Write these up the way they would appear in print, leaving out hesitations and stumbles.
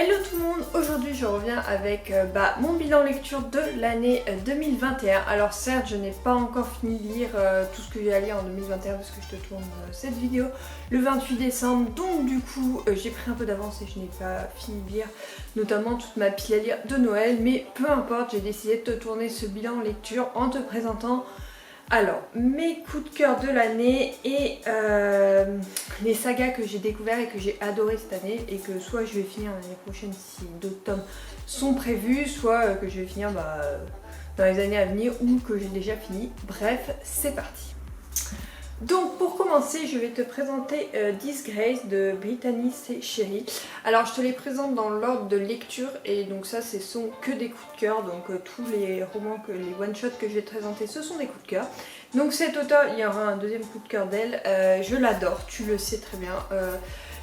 Hello tout le monde, aujourd'hui je reviens avec mon bilan lecture de l'année 2021. Alors certes je n'ai pas encore fini de lire tout ce que j'ai à lire en 2021 parce que je te tourne cette vidéo le 28 décembre. Donc du coup j'ai pris un peu d'avance et je n'ai pas fini de lire notamment toute ma pile à lire de Noël. Mais peu importe, j'ai décidé de te tourner ce bilan lecture en te présentant alors mes coups de cœur de l'année et les sagas que j'ai découverts et que j'ai adoré cette année et que soit je vais finir l'année prochaine si d'autres tomes sont prévus, soit que je vais finir dans les années à venir ou que j'ai déjà fini. Bref, c'est parti. Donc pour commencer, je vais te présenter Disgrace de Brittany C. Sherry. Alors je te les présente dans l'ordre de lecture et donc ça ce sont que des coups de cœur. Donc tous les romans, les one-shots que je vais te présenter, ce sont des coups de cœur. Donc cet auteur, il y aura un deuxième coup de cœur d'elle. Je l'adore, tu le sais très bien.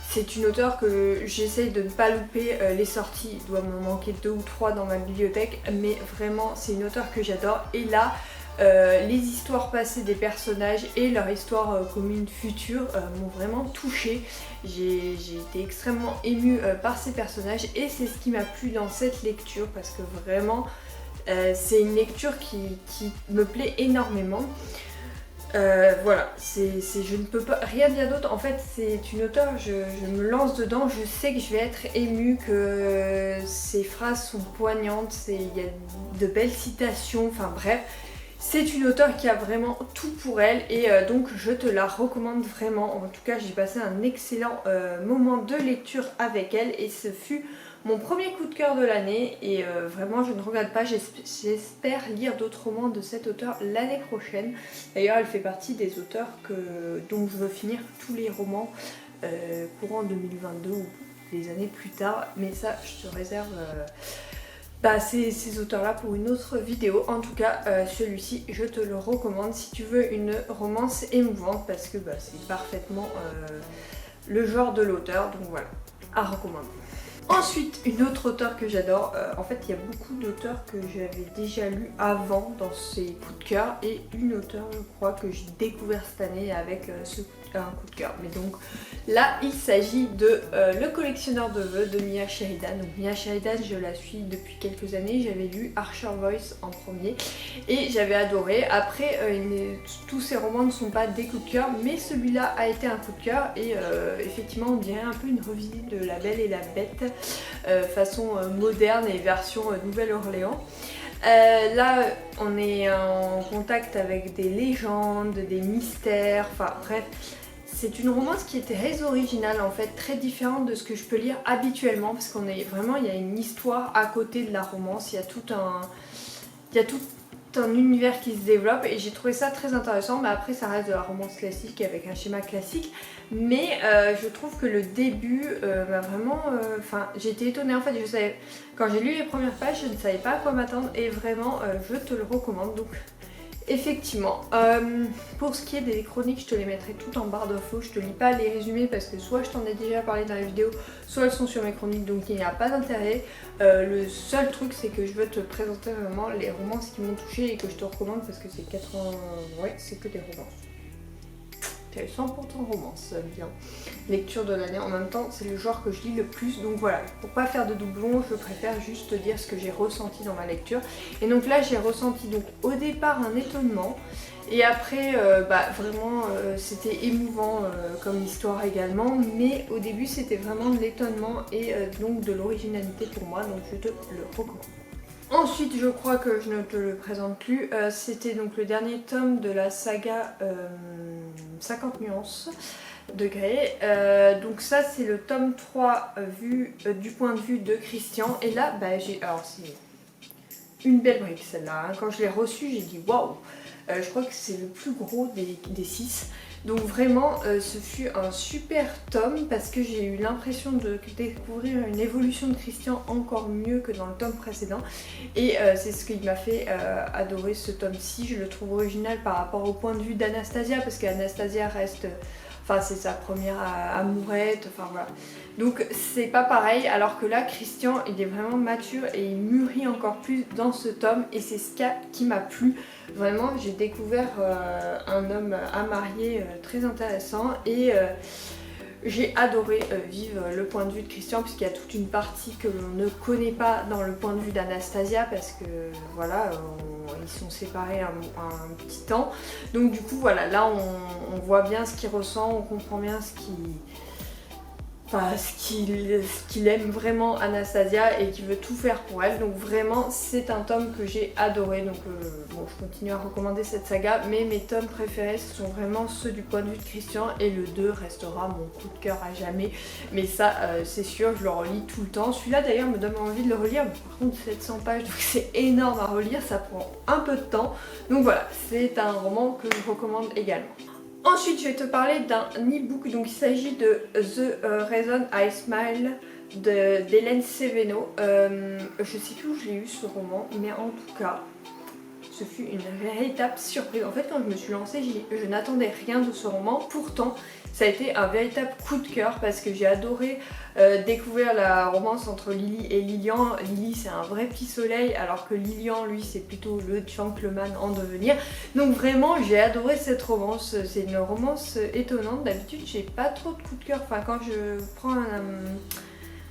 C'est une auteure que j'essaye de ne pas louper les sorties. Il doit me manquer 2 ou 3 dans ma bibliothèque, mais vraiment c'est une auteure que j'adore. Et là, les histoires passées des personnages et leur histoire commune future m'ont vraiment touchée. J'ai été extrêmement émue par ces personnages et c'est ce qui m'a plu dans cette lecture parce que vraiment c'est une lecture qui me plaît énormément. Voilà, je ne peux pas rien dire d'autre. En fait, c'est une auteure, je me lance dedans, je sais que je vais être émue, que ses phrases sont poignantes, il y a de belles citations, enfin bref. C'est une auteure qui a vraiment tout pour elle et donc je te la recommande vraiment. En tout cas, j'ai passé un excellent moment de lecture avec elle et ce fut mon premier coup de cœur de l'année et vraiment je ne regrette pas. J'espère lire d'autres romans de cette auteure l'année prochaine. D'ailleurs, elle fait partie des auteurs dont je veux finir tous les romans courant 2022 ou des années plus tard. Mais ça, je te réserve ces auteurs là pour une autre vidéo. En tout cas celui-ci je te le recommande si tu veux une romance émouvante parce que c'est parfaitement le genre de l'auteur, donc voilà, à recommander. Ensuite, une autre auteure que j'adore, en fait il y a beaucoup d'auteurs que j'avais déjà lus avant dans ces coups de cœur et une auteure je crois que j'ai découvert cette année avec un coup de cœur. Mais donc là il s'agit de Le collectionneur de vœux de Mia Sheridan. Donc Mia Sheridan, je la suis depuis quelques années, j'avais lu Archer Voice en premier et j'avais adoré. Après tous ces romans ne sont pas des coups de cœur mais celui-là a été un coup de cœur et effectivement on dirait un peu une revisite de La Belle et la Bête façon moderne et version Nouvelle-Orléans. Là on est en contact avec des légendes, des mystères, enfin bref. C'est une romance qui est très originale en fait, très différente de ce que je peux lire habituellement parce qu'on est vraiment, il y a une histoire à côté de la romance, il y a tout un univers qui se développe et j'ai trouvé ça très intéressant. Mais après ça reste de la romance classique avec un schéma classique, mais je trouve que le début m'a vraiment, j'ai été étonnée en fait. Quand j'ai lu les premières pages je ne savais pas à quoi m'attendre et vraiment je te le recommande. Donc effectivement, pour ce qui est des chroniques, je te les mettrai toutes en barre d'infos. Je te lis pas les résumés parce que soit je t'en ai déjà parlé dans la vidéo, soit elles sont sur mes chroniques, donc il n'y a pas d'intérêt. Le seul truc, c'est que je veux te présenter vraiment les romances qui m'ont touchée et que je te recommande parce que c'est 80... Ouais, c'est que des romances. C'est 100% romance, bien. Lecture de l'année, en même temps c'est le genre que je lis le plus, donc voilà, pour pas faire de doublons, je préfère juste te dire ce que j'ai ressenti dans ma lecture. Et donc là j'ai ressenti donc au départ un étonnement, et après vraiment c'était émouvant comme histoire également, mais au début c'était vraiment de l'étonnement et donc de l'originalité pour moi, donc je te le recommande. Ensuite, je crois que je ne te le présente plus, c'était donc le dernier tome de la saga 50 nuances de Grey. Donc ça c'est le tome 3 vu du point de vue de Christian. Et là, alors c'est une belle brique celle-là, hein. Quand je l'ai reçu, j'ai dit waouh. Je crois que c'est le plus gros des 6. Donc vraiment ce fut un super tome parce que j'ai eu l'impression de découvrir une évolution de Christian encore mieux que dans le tome précédent. Et c'est ce qui m'a fait adorer ce tome-ci. Je le trouve original par rapport au point de vue d'Anastasia parce qu'Anastasia reste... c'est sa première amourette, voilà. Donc c'est pas pareil, alors que là Christian il est vraiment mature et il mûrit encore plus dans ce tome et c'est ce qui m'a plu. Vraiment j'ai découvert un homme à marier très intéressant et J'ai adoré vivre le point de vue de Christian, puisqu'il y a toute une partie que l'on ne connaît pas dans le point de vue d'Anastasia, parce que voilà, ils sont séparés un petit temps. Donc du coup voilà, là on voit bien ce qu'il ressent, on comprend bien ce qu'il aime vraiment Anastasia et qu'il veut tout faire pour elle. Donc vraiment c'est un tome que j'ai adoré. Donc bon, je continue à recommander cette saga, mais mes tomes préférés ce sont vraiment ceux du point de vue de Christian, et le 2 restera mon coup de cœur à jamais. Mais ça c'est sûr, je le relis tout le temps. Celui-là d'ailleurs me donne envie de le relire, mais par contre 700 pages, donc c'est énorme à relire, ça prend un peu de temps. Donc voilà, c'est un roman que je recommande également. Ensuite, je vais te parler d'un e-book. Donc, il s'agit de The Reason I Smile d'Hélène Sévéno. Je sais plus où je l'ai eu ce roman, mais en tout cas, ce fut une véritable surprise. En fait, quand je me suis lancée, je n'attendais rien de ce roman. Pourtant, ça a été un véritable coup de cœur parce que j'ai adoré découvrir la romance entre Lily et Lilian. Lily, c'est un vrai petit soleil, alors que Lilian, lui, c'est plutôt le gentleman en devenir. Donc vraiment, j'ai adoré cette romance. C'est une romance étonnante. D'habitude, j'ai pas trop de coup de cœur. Enfin, quand je prends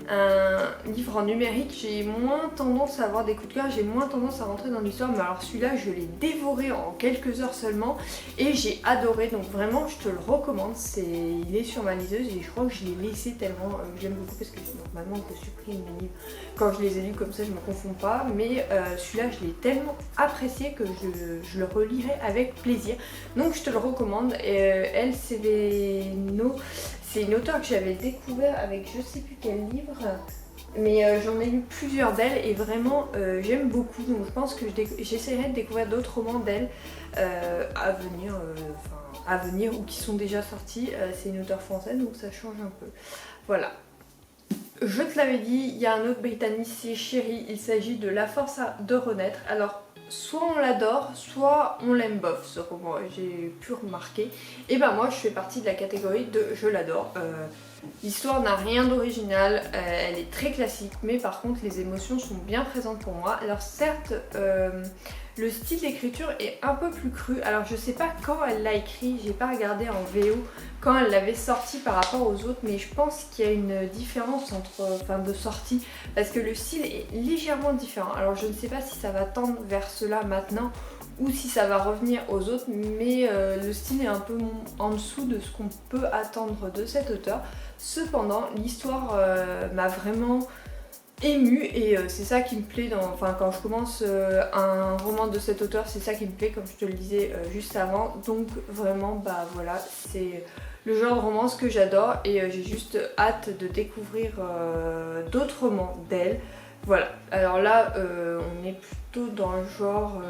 un livre en numérique, j'ai moins tendance à avoir des coups de cœur, j'ai moins tendance à rentrer dans l'histoire, mais alors celui-là je l'ai dévoré en quelques heures seulement et j'ai adoré, donc vraiment je te le recommande. Il est sur ma liseuse et je crois que je l'ai laissé tellement j'aime beaucoup, parce que normalement je supprime mes livres quand je les ai lus, comme ça je me confonds pas, mais celui-là je l'ai tellement apprécié que je le relirai avec plaisir, donc je te le recommande. Elle, Sévéno, c'est une auteure que j'avais découvert avec je sais plus quel livre, mais j'en ai lu plusieurs d'elle et vraiment j'aime beaucoup, donc je pense que j'essaierai de découvrir d'autres romans d'elle à venir ou qui sont déjà sortis. C'est une auteure française, donc ça change un peu. Voilà. Je te l'avais dit, il y a un autre Britannique, c'est Chérie, il s'agit de La Force de Renaître. Alors, soit on l'adore, soit on l'aime bof ce roman, j'ai pu remarquer. Et ben moi je fais partie de la catégorie de je l'adore. L'histoire n'a rien d'original, elle est très classique, mais par contre les émotions sont bien présentes pour moi. Alors certes, le style d'écriture est un peu plus cru. Alors je sais pas quand elle l'a écrit, j'ai pas regardé en VO quand elle l'avait sorti par rapport aux autres, mais je pense qu'il y a une différence de sortie, parce que le style est légèrement différent. Alors je ne sais pas si ça va tendre vers cela maintenant ou si ça va revenir aux autres, mais le style est un peu en dessous de ce qu'on peut attendre de cet auteur. Cependant, l'histoire m'a vraiment émue et c'est ça qui me plaît quand je commence un roman de cet auteur, c'est ça qui me plaît, comme je te le disais juste avant. Donc vraiment bah voilà, c'est le genre de romance que j'adore et j'ai juste hâte de découvrir d'autres romans d'elle. Voilà, alors là on est plutôt dans le genre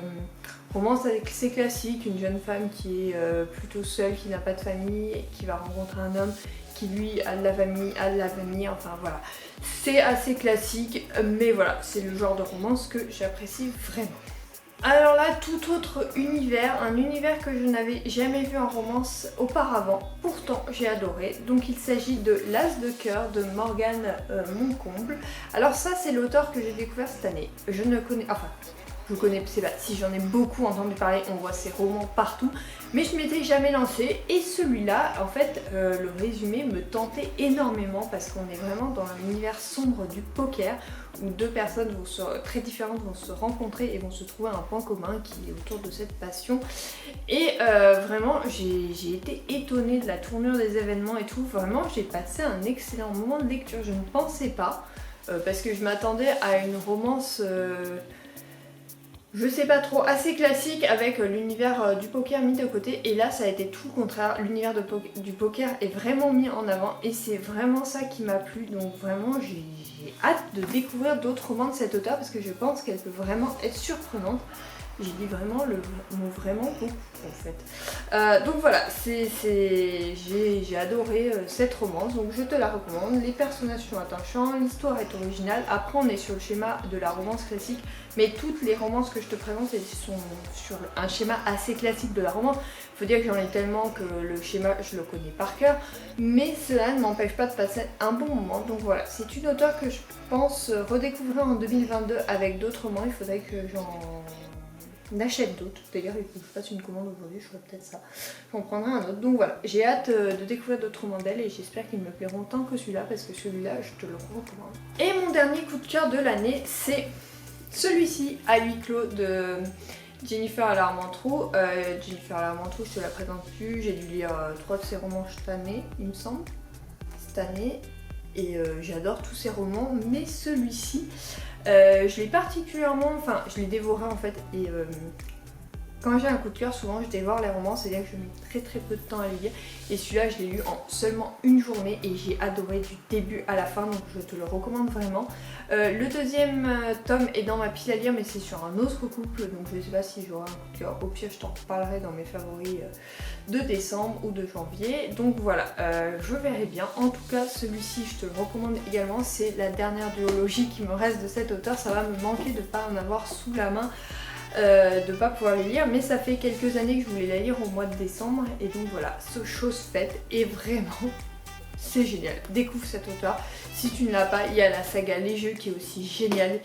romance assez classique, une jeune femme qui est plutôt seule, qui n'a pas de famille, et qui va rencontrer un homme qui lui a de la famille, a de l'avenir, enfin voilà. C'est assez classique, mais voilà, c'est le genre de romance que j'apprécie vraiment. Alors là, tout autre univers, un univers que je n'avais jamais vu en romance auparavant, pourtant j'ai adoré. Donc il s'agit de L'As de cœur de Morgane Moncomble. Alors ça, c'est l'auteur que j'ai découvert cette année. Je ne connais, enfin, je connais, c'est pas si j'en ai beaucoup entendu parler, on voit ses romans partout, mais je m'étais jamais lancée. Et celui-là, en fait, le résumé me tentait énormément parce qu'on est vraiment dans l'univers sombre du poker où deux personnes très différentes vont se rencontrer et vont se trouver un point commun qui est autour de cette passion. Et vraiment, j'ai été étonnée de la tournure des événements et tout. Vraiment, j'ai passé un excellent moment de lecture. Je ne pensais pas, parce que je m'attendais à une romance je sais pas trop, assez classique avec l'univers du poker mis de côté, et là ça a été tout le contraire. L'univers du poker est vraiment mis en avant et c'est vraiment ça qui m'a plu. Donc vraiment j'ai hâte de découvrir d'autres romans de cet auteur parce que je pense qu'elle peut vraiment être surprenante. J'ai dit vraiment le mot vraiment beaucoup en fait. Donc voilà, j'ai adoré cette romance, donc je te la recommande. Les personnages sont attachants, l'histoire est originale. Après on est sur le schéma de la romance classique, mais toutes les romances que je te présente elles sont sur un schéma assez classique de la romance. Faut dire que j'en ai tellement que le schéma je le connais par cœur, mais cela ne m'empêche pas de passer un bon moment. Donc voilà, c'est une auteure que je pense redécouvrir en 2022 avec d'autres romans. Il faudrait que j'en achète d'autres. D'ailleurs, il faut que je fasse une commande aujourd'hui, je ferai peut-être ça. J'en prendrai un autre. Donc voilà, j'ai hâte de découvrir d'autres romans d'elle et j'espère qu'ils me plairont tant que celui-là parce que celui-là, je te le recommande. Et mon dernier coup de cœur de l'année, c'est celui-ci, À huis clos de Jennifer Larmentrout. Jennifer Larmentrout, je te la présente plus. J'ai dû lire 3 de ses romans cette année, il me semble. Cette année. Et j'adore tous ses romans, mais celui-ci, je l'ai particulièrement, enfin je l'ai dévoré en fait, et quand j'ai un coup de cœur, souvent je dévore les romans, c'est-à-dire que je mets très peu de temps à les lire, et celui-là je l'ai lu en seulement une journée et j'ai adoré du début à la fin, donc je te le recommande vraiment. Le deuxième tome est dans ma pile à lire, mais c'est sur un autre couple, donc je ne sais pas si j'aurai un coup de cœur, au pire je t'en reparlerai dans mes favoris de décembre ou de janvier, donc voilà, je verrai bien. En tout cas celui-ci je te le recommande également, c'est la dernière duologie qui me reste de cet auteur, ça va me manquer de ne pas en avoir sous la main, de ne pas pouvoir les lire, mais ça fait quelques années que je voulais la lire au mois de décembre, et donc voilà, chose faite, et vraiment c'est génial. Découvre cet auteur, si tu ne l'as pas, il y a la saga Les Jeux qui est aussi géniale,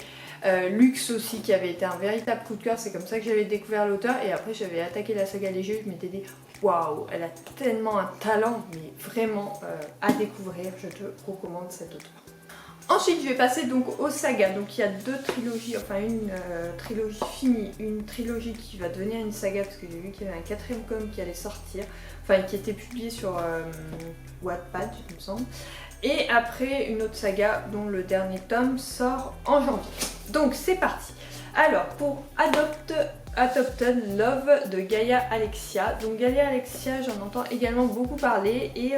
Luxe aussi qui avait été un véritable coup de cœur, c'est comme ça que j'avais découvert l'auteur, et après j'avais attaqué la saga Les Jeux, je m'étais dit waouh, elle a tellement un talent, mais vraiment à découvrir, je te recommande cet auteur. Ensuite, je vais passer donc aux sagas. Donc il y a 2 trilogies, enfin une trilogie finie, une trilogie qui va devenir une saga parce que j'ai vu qu'il y avait un 4e tome qui allait sortir, enfin qui était publié sur Wattpad, il me semble. Et après une autre saga dont le dernier tome sort en janvier. Donc c'est parti. Alors pour Adopted Love de Gaia Alexia. Donc Gaia Alexia, j'en entends également beaucoup parler et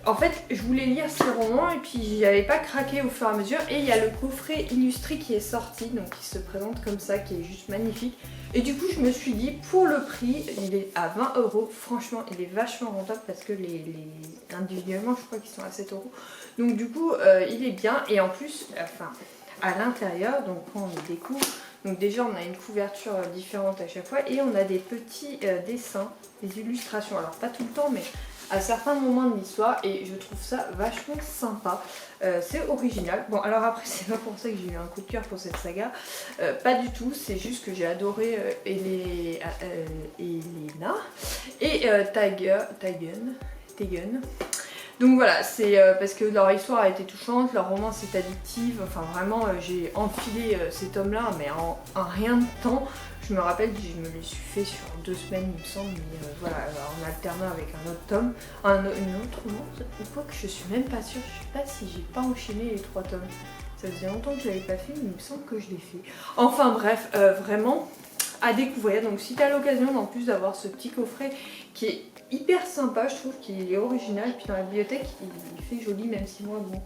en fait, je voulais lire ces romans et puis j'y avais pas craqué au fur et à mesure. Et il y a le coffret illustré qui est sorti, donc qui se présente comme ça, qui est juste magnifique. Et du coup, je me suis dit, pour le prix, il est à 20 €. Franchement, il est vachement rentable parce que individuellement, je crois qu'ils sont à 7 €. Donc du coup, il est bien. Et en plus, enfin, à l'intérieur, donc quand on le découvre, donc déjà on a une couverture différente à chaque fois et on a des petits dessins, des illustrations. Alors pas tout le temps, mais à certains moments de l'histoire et je trouve ça vachement sympa. C'est original. Bon alors après c'est pas pour ça que j'ai eu un coup de cœur pour cette saga, pas du tout, c'est juste que j'ai adoré Elena et Tegan. Donc voilà, c'est parce que leur histoire a été touchante, leur romance est addictive, enfin vraiment j'ai enfilé ces tomes-là mais en rien de temps. Je me rappelle, je me les suis fait sur 2 semaines il me semble, mais voilà, en alternant avec un autre tome, une autre romance, ou quoi que je suis même pas sûre, je sais pas si j'ai pas enchaîné les 3 tomes. Ça faisait longtemps que je l'avais pas fait, mais il me semble que je l'ai fait. Enfin bref, vraiment à découvrir, donc si tu as l'occasion en plus d'avoir ce petit coffret qui est hyper sympa, je trouve qu'il est original, puis dans la bibliothèque il fait joli, même si moi bon,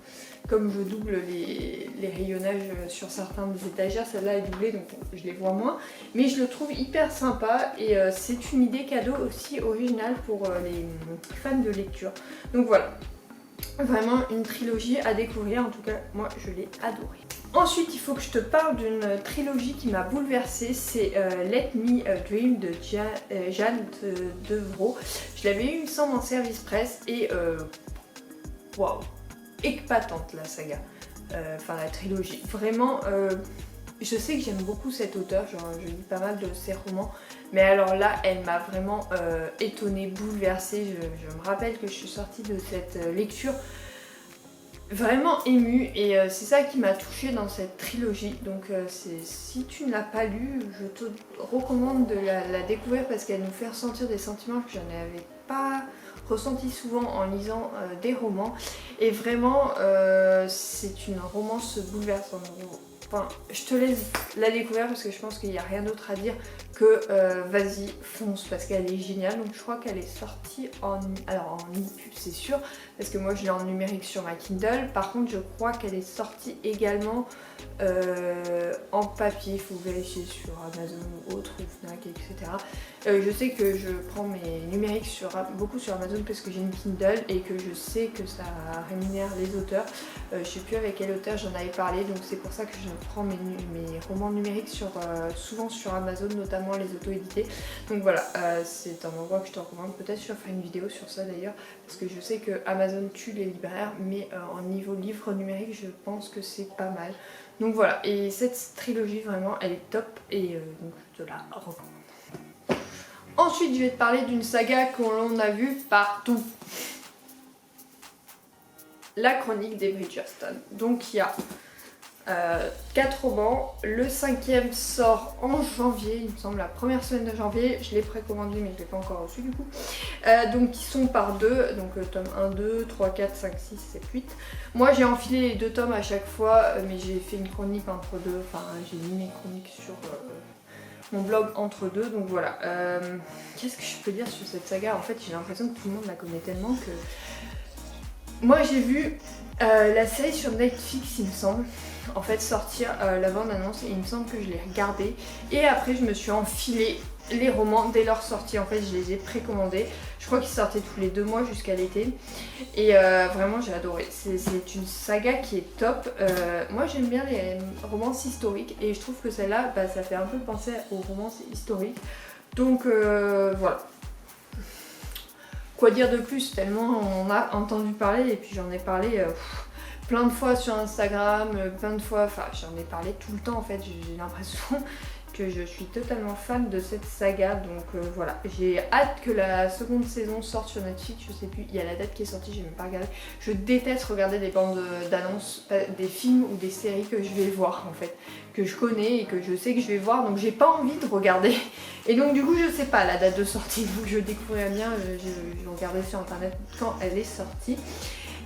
comme je double les rayonnages sur certains des étagères, celle-là est doublée donc je les vois moins, mais je le trouve hyper sympa et c'est une idée cadeau aussi originale pour les fans de lecture. Donc voilà, vraiment une trilogie à découvrir, en tout cas moi je l'ai adorée. Ensuite, il faut que je te parle d'une trilogie qui m'a bouleversée, c'est Let Me Dream de Jeanne Devro. Je l'avais eu, il me semble, en service presse et waouh, épatante la saga, enfin la trilogie. Vraiment, je sais que j'aime beaucoup cet auteur, je lis pas mal de ses romans, mais alors là, elle m'a vraiment étonnée, bouleversée. Je me rappelle que je suis sortie de cette lecture vraiment émue et c'est ça qui m'a touchée dans cette trilogie. Donc si tu ne l'as pas lu, je te recommande de la découvrir parce qu'elle nous fait ressentir des sentiments que je n'avais pas ressenti souvent en lisant des romans. Et vraiment c'est une romance bouleversante. Enfin, je te laisse la découvrir parce que je pense qu'il n'y a rien d'autre à dire que vas-y, fonce, parce qu'elle est géniale. Donc je crois qu'elle est sortie en e-pub, c'est sûr, parce que moi je l'ai en numérique sur ma Kindle. Par contre, je crois qu'elle est sortie également en papier. Il faut vérifier sur Amazon ou autre, ou Fnac, etc. Je sais que je prends mes numériques beaucoup sur Amazon parce que j'ai une Kindle et que je sais que ça rémunère les auteurs. Je sais plus avec quel auteur j'en avais parlé, donc c'est pour ça que je prends mes romans numériques souvent sur Amazon, notamment directement les auto-éditer. Donc voilà, c'est un endroit que je te recommande. Peut-être je ferai une vidéo sur ça d'ailleurs, parce que je sais que Amazon tue les libraires, mais en niveau livre numérique, je pense que c'est pas mal. Donc voilà, et cette trilogie vraiment, elle est top et donc je te la recommande. Ensuite, je vais te parler d'une saga qu'on a vue partout. La chronique des Bridgerton. Donc il y a 4 romans. Le 5e sort en janvier, il me semble, la première semaine de janvier. Je l'ai précommandé mais je ne l'ai pas encore reçu du coup. Donc ils sont par 2, donc tome 1, 2, 3, 4, 5, 6, 7, 8. Moi j'ai enfilé les 2 tomes à chaque fois, mais j'ai fait une chronique entre deux. Enfin, j'ai mis mes chroniques sur mon blog entre deux, donc voilà. Qu'est-ce que je peux dire sur cette saga? En fait, j'ai l'impression que tout le monde la connaît tellement que... Moi j'ai vu la série sur Netflix, il me semble, en fait sortir la bande-annonce, et il me semble que je l'ai regardée. Et après je me suis enfilé les romans dès leur sortie, en fait je les ai précommandés. Je crois qu'ils sortaient tous les 2 mois jusqu'à l'été. Et vraiment j'ai adoré. C'est une saga qui est top. Moi j'aime bien les romances historiques et je trouve que celle-là, bah, ça fait un peu penser aux romances historiques. Donc voilà. Quoi dire de plus, tellement on a entendu parler, et puis j'en ai parlé plein de fois sur Instagram, plein de fois, enfin j'en ai parlé tout le temps en fait. J'ai l'impression que je suis totalement fan de cette saga, donc voilà. J'ai hâte que la seconde saison sorte sur Netflix, je sais plus, il y a la date qui est sortie, j'ai même pas regardé. Je déteste regarder des bandes d'annonces, des films ou des séries que je vais voir en fait, que je connais et que je sais que je vais voir, donc j'ai pas envie de regarder. Et donc du coup je sais pas la date de sortie, donc je découvrirai bien, je vais regarder sur internet quand elle est sortie.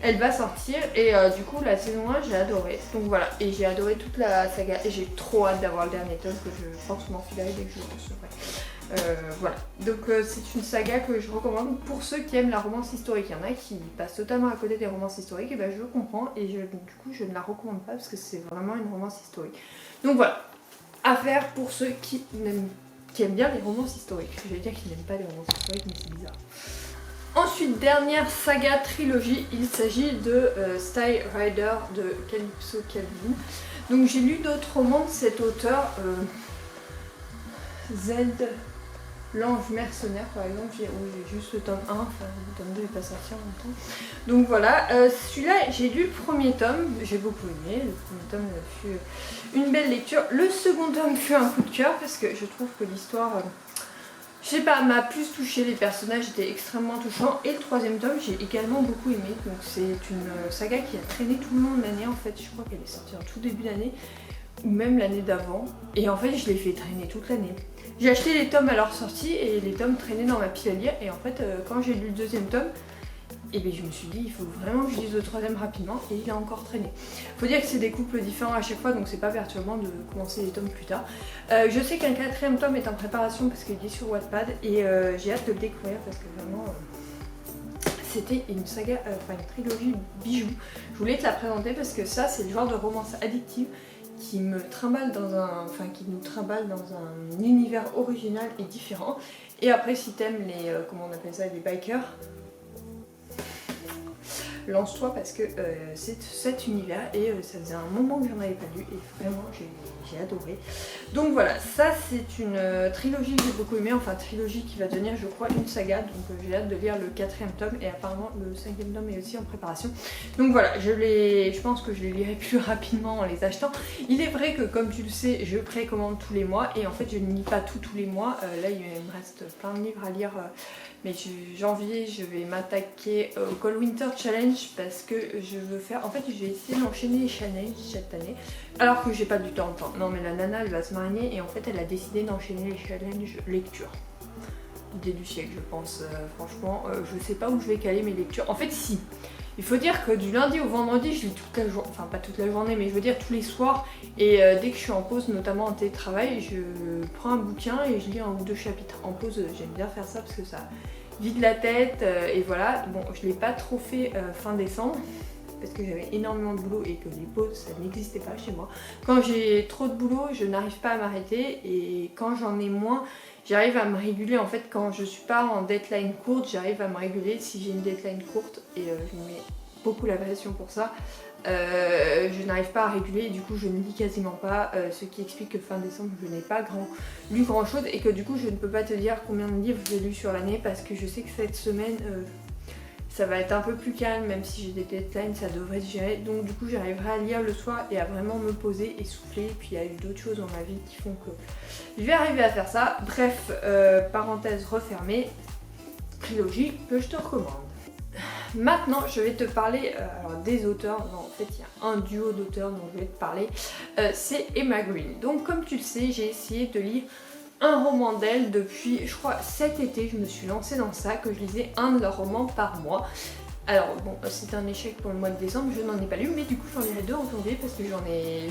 Elle va sortir et du coup la saison 1 j'ai adoré, donc voilà, et j'ai adoré toute la saga et j'ai trop hâte d'avoir le dernier tome que je pense m'enfiler dès que je le recevrai. Voilà, donc c'est une saga que je recommande pour ceux qui aiment la romance historique. Il y en a qui passent totalement à côté des romances historiques, et ben je comprends, et du coup je ne la recommande pas parce que c'est vraiment une romance historique. Donc voilà, à faire pour ceux qui aiment bien les romances historiques. Je vais dire qu'ils n'aiment pas les romances historiques, mais c'est bizarre. Ensuite, dernière saga trilogie, il s'agit de Style Rider de Calypso Calvin. Donc j'ai lu d'autres romans de cet auteur, Z, l'ange mercenaire par exemple, j'ai juste le tome 1, enfin le tome 2 n'est pas sorti en même temps. Donc voilà, celui-là j'ai lu le premier tome, j'ai beaucoup aimé, le premier tome fut une belle lecture. Le second tome fut un coup de cœur parce que je trouve que l'histoire... je sais pas, m'a plus touché, les personnages étaient extrêmement touchants. Et le troisième tome, j'ai également beaucoup aimé. Donc c'est une saga qui a traîné tout le long de l'année en fait. Je crois qu'elle est sortie en tout début d'année, ou même l'année d'avant. Et en fait, je l'ai fait traîner toute l'année. J'ai acheté les tomes à leur sortie et les tomes traînaient dans ma pile à lire. Et en fait, quand j'ai lu le deuxième tome, et bien je me suis dit il faut vraiment que je lise le troisième rapidement, et il a encore traîné. Faut dire que c'est des couples différents à chaque fois, donc c'est pas perturbant de commencer les tomes plus tard. Je sais qu'un 4e tome est en préparation parce qu'il est sur Wattpad, et j'ai hâte de le découvrir parce que vraiment c'était une saga, enfin une trilogie bijou. Je voulais te la présenter parce que ça c'est le genre de romance addictive qui me trimballe dans un, enfin qui nous trimballe dans un univers original et différent. Et après si t'aimes les, comment on appelle ça, les bikers, lance-toi parce que c'est cet univers, et ça faisait un moment que j'en avais pas lu et vraiment j'ai adoré. Donc voilà, ça c'est une trilogie que j'ai beaucoup aimé, enfin trilogie qui va devenir je crois une saga, donc j'ai hâte de lire le 4e tome, et apparemment le 5e tome est aussi en préparation. Donc voilà, je pense que je les lirai plus rapidement en les achetant. Il est vrai que comme tu le sais, je précommande tous les mois, et en fait je ne lis pas tous les mois. Là il me reste plein de livres à lire, mais janvier je vais m'attaquer au Cold Winter Challenge parce que je veux faire, en fait je vais essayer d'enchaîner les challenges cette année, alors que j'ai pas du temps. Non mais la nana elle va se marier, et en fait elle a décidé d'enchaîner les challenges lecture. Idée du siècle je pense, franchement je sais pas où je vais caler mes lectures. En fait si, il faut dire que du lundi au vendredi je lis toute la journée, enfin pas toute la journée mais je veux dire tous les soirs, et dès que je suis en pause, notamment en télétravail, je prends un bouquin et je lis 1 ou 2 chapitres. En pause j'aime bien faire ça parce que ça vide la tête, et voilà. Bon, je l'ai pas trop fait fin décembre parce que j'avais énormément de boulot et que les pauses ça n'existait pas chez moi. Quand j'ai trop de boulot je n'arrive pas à m'arrêter, et quand j'en ai moins j'arrive à me réguler. En fait quand je suis pas en deadline courte j'arrive à me réguler si j'ai une deadline courte, et je me mets beaucoup la pression pour ça. Je n'arrive pas à réguler et du coup je ne lis quasiment pas, ce qui explique que fin décembre je n'ai pas lu grand chose et que du coup je ne peux pas te dire combien de livres j'ai lu sur l'année parce que je sais que cette semaine ça va être un peu plus calme, même si j'ai des deadlines ça devrait se gérer, donc du coup j'arriverai à lire le soir et à vraiment me poser et souffler, et puis il y a eu d'autres choses dans ma vie qui font que je vais arriver à faire ça. Bref, parenthèse refermée, trilogie que je te recommande. Maintenant, je vais te parler alors, des auteurs. Non, en fait, il y a un duo d'auteurs dont je vais te parler. C'est Emma Green. Donc, comme tu le sais, j'ai essayé de lire un roman d'elle depuis, je crois, cet été. Je me suis lancée dans ça, que je lisais un de leurs romans par mois. Alors bon, c'était un échec pour le mois de décembre, je n'en ai pas lu, mais du coup j'en lirai deux en janvier parce que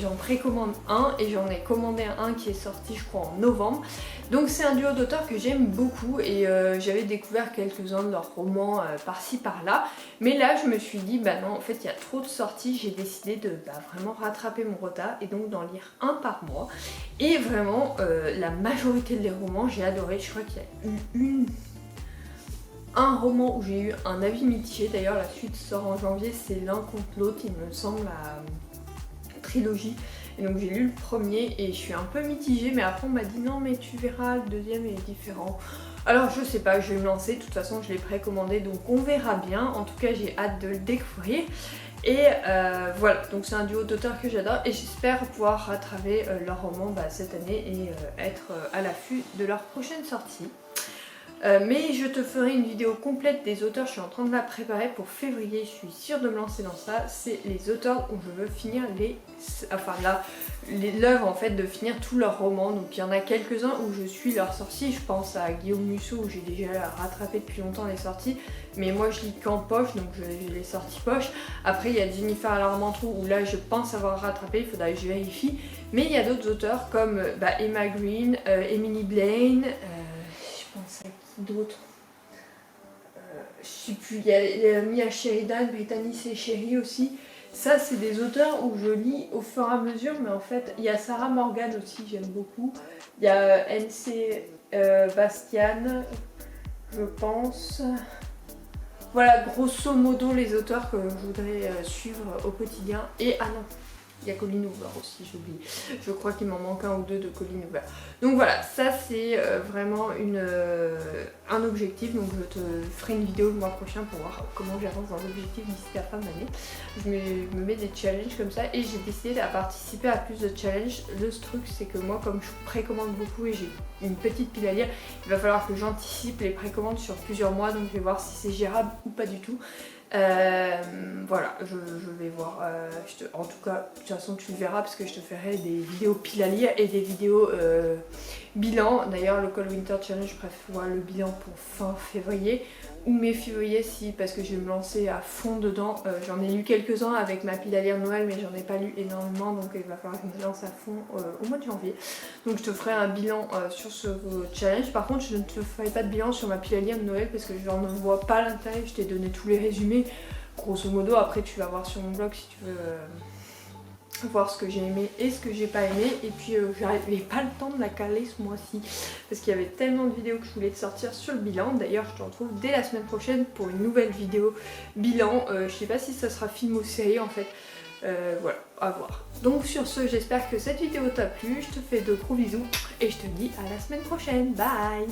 j'en précommande un et j'en ai commandé un qui est sorti je crois en novembre. Donc c'est un duo d'auteurs que j'aime beaucoup et j'avais découvert quelques-uns de leurs romans par-ci par-là. Mais là je me suis dit bah non, en fait il y a trop de sorties, j'ai décidé de vraiment rattraper mon retard et donc d'en lire un par mois. Et vraiment la majorité des romans j'ai adoré, je crois qu'il y a eu un roman où j'ai eu un avis mitigé, d'ailleurs la suite sort en janvier, c'est l'un contre l'autre, il me semble, la trilogie. Et donc j'ai lu le premier et je suis un peu mitigée, mais après on m'a dit non mais tu verras, le deuxième est différent. Alors je sais pas, je vais me lancer, de toute façon je l'ai précommandé donc on verra bien, en tout cas j'ai hâte de le découvrir. Et voilà, donc c'est un duo d'auteurs que j'adore et j'espère pouvoir rattraper leur roman cette année et être à l'affût de leur prochaine sortie. Mais je te ferai une vidéo complète des auteurs, je suis en train de la préparer pour février, je suis sûre de me lancer dans ça. C'est les auteurs où je veux finir l'œuvre en fait, de finir tous leurs romans. Donc il y en a quelques-uns où je suis leur sortie, je pense à Guillaume Musso où j'ai déjà rattrapé depuis longtemps les sorties. Mais moi je lis qu'en poche, donc j'ai les sorties poche. Après il y a Jennifer Larmentrou où là je pense avoir rattrapé, il faudra que je vérifie. Mais il y a d'autres auteurs comme Emma Green, Emily Blaine, je pense à d'autres, je sais plus, il y a Mia Sheridan, Brittany C. Sherry aussi. Ça c'est des auteurs où je lis au fur et à mesure, mais en fait il y a Sarah Morgan aussi, j'aime beaucoup. Il y a N.C. Bastian, je pense. Voilà grosso modo les auteurs que je voudrais suivre au quotidien. Et ah non, il y a Colleen Hoover aussi, j'oublie. Je crois qu'il m'en manque un ou deux de Colleen Hoover. Donc voilà, ça c'est vraiment un objectif. Donc je te ferai une vidéo le mois prochain pour voir comment j'avance dans l'objectif d'ici la fin de l'année. Je me mets des challenges comme ça et j'ai décidé de participer à plus de challenges. Le truc c'est que moi comme je précommande beaucoup et j'ai une petite pile à lire, il va falloir que j'anticipe les précommandes sur plusieurs mois. Donc je vais voir si c'est gérable ou pas du tout. Voilà, je vais voir, en tout cas, de toute façon tu le verras parce que je te ferai des vidéos pile à lire et des vidéos bilan. D'ailleurs le Cold Winter Challenge, je prévois le bilan pour fin février ou mai-février si, parce que je vais me lancer à fond dedans. J'en ai lu quelques-uns avec ma pile à lire Noël mais j'en ai pas lu énormément, donc il va falloir que je me lance à fond au mois de janvier. Donc je te ferai un bilan sur ce challenge. Par contre je ne te ferai pas de bilan sur ma pile à lire de Noël parce que je n'en vois pas l'intérêt, je t'ai donné tous les résumés. Grosso modo, après tu vas voir sur mon blog si tu veux voir ce que j'ai aimé et ce que j'ai pas aimé. Et puis j'avais pas le temps de la caler ce mois-ci parce qu'il y avait tellement de vidéos que je voulais te sortir sur le bilan. D'ailleurs je te retrouve dès la semaine prochaine pour une nouvelle vidéo bilan. Je sais pas si ça sera film ou série en fait. Voilà, à voir. Donc sur ce, j'espère que cette vidéo t'a plu. Je te fais de gros bisous et je te dis à la semaine prochaine. Bye!